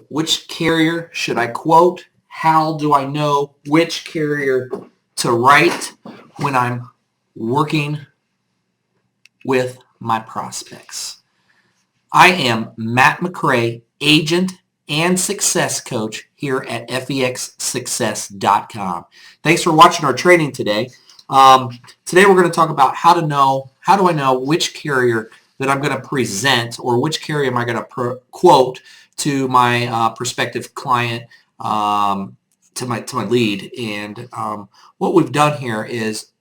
Which carrier should I quote? How do I know which carrier to write when I'm working with my prospects? I am Matt McRae, agent and success coach here at fexsuccess.com. Thanks for watching our training today. Today we're going to talk about how do I know which carrier that I'm going to present, or which carrier am I going to quote to my prospective client, to my lead. And what we've done here is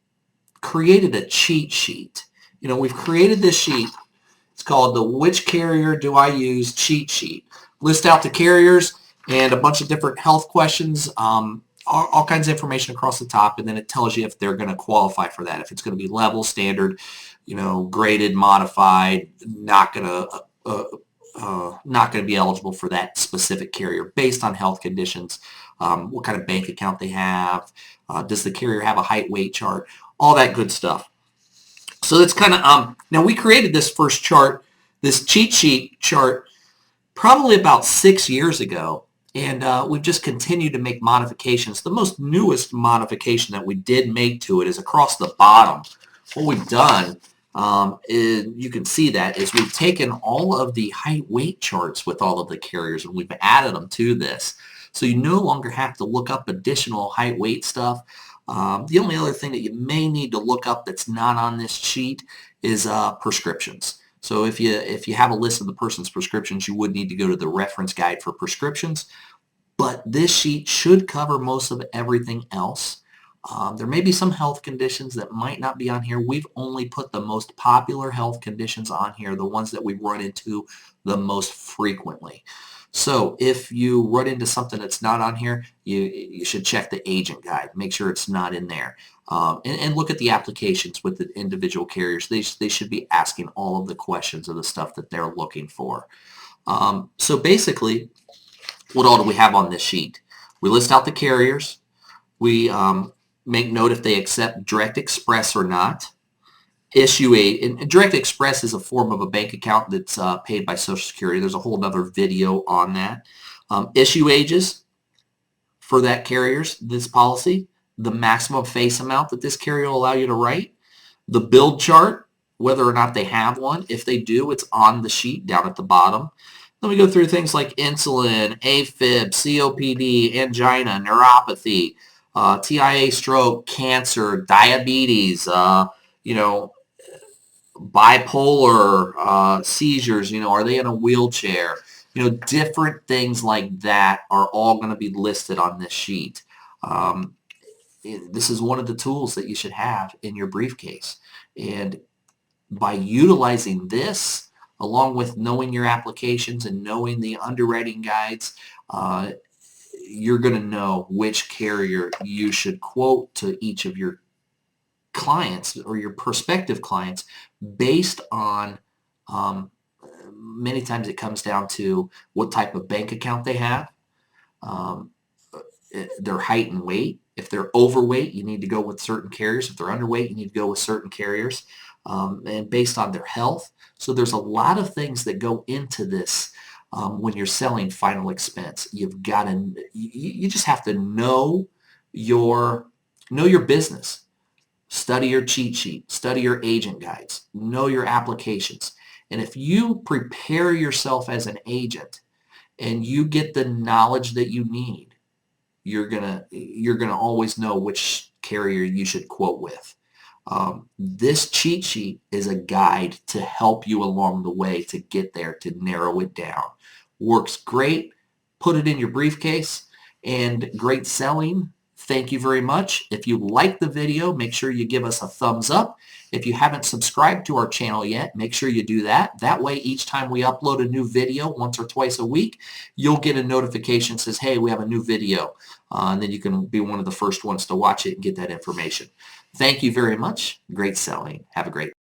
created a cheat sheet. We've created this sheet. It's called the Which Carrier Do I Use cheat sheet. List out the carriers and a bunch of different health questions, all kinds of information across the top, and then it tells you if they're going to qualify for that. If it's going to be level, standard, graded, modified, not going to be eligible for that specific carrier based on health conditions, what kind of bank account they have, does the carrier have a height weight chart, all that good stuff. So that's kind of, now we created this first chart, this cheat sheet chart, probably about 6 years ago, and we've just continued to make modifications. The most newest modification that we did make to it is across the bottom. What we've done, is, you can see that, is we've taken all of the height weight charts with all of the carriers and we've added them to this. So you no longer have to look up additional height weight stuff. The only other thing that you may need to look up that's not on this sheet is prescriptions. So if you have a list of the person's prescriptions, you would need to go to the reference guide for prescriptions. But this sheet should cover most of everything else. There may be some health conditions that might not be on here. We've only put the most popular health conditions on here, the ones that we run into the most frequently. So if you run into something that's not on here, you should check the agent guide. Make sure it's not in there. And look at the applications with the individual carriers. They should be asking all of the questions of the stuff that they're looking for. So basically, what all do we have on this sheet? We list out the carriers. We make note if they accept Direct Express or not. Issue and Direct Express is a form of a bank account that's paid by Social Security. There's a whole other video on that. Issue ages for that this policy, the maximum face amount that this carrier will allow you to write, the build chart, whether or not they have one. If they do, it's on the sheet down at the bottom. Then we go through things like insulin, AFib, COPD, angina, neuropathy, TIA, stroke, cancer, diabetes, bipolar, seizures, are they in a wheelchair? Different things like that are all going to be listed on this sheet. This is one of the tools that you should have in your briefcase. And by utilizing this, along with knowing your applications and knowing the underwriting guides, you're going to know which carrier you should quote to each of your clients or your prospective clients based on, many times it comes down to what type of bank account they have, their height and weight. If they're overweight, you need to go with certain carriers. If they're underweight, you need to go with certain carriers, and based on their health. So there's a lot of things that go into this when you're selling final expense. You've got to, you just have to know your business. Study your cheat sheet, study your agent guides, know your applications. And if you prepare yourself as an agent and you get the knowledge that you need, you're gonna always know which carrier you should quote with. This cheat sheet is a guide to help you along the way to get there, to narrow it down. Works great. Put it in your briefcase, and great selling. Thank you very much. If you like the video, make sure you give us a thumbs up. If you haven't subscribed to our channel yet, make sure you do that. That way, each time we upload a new video once or twice a week, you'll get a notification that says, hey, we have a new video. And then you can be one of the first ones to watch it and get that information. Thank you very much. Great selling. Have a great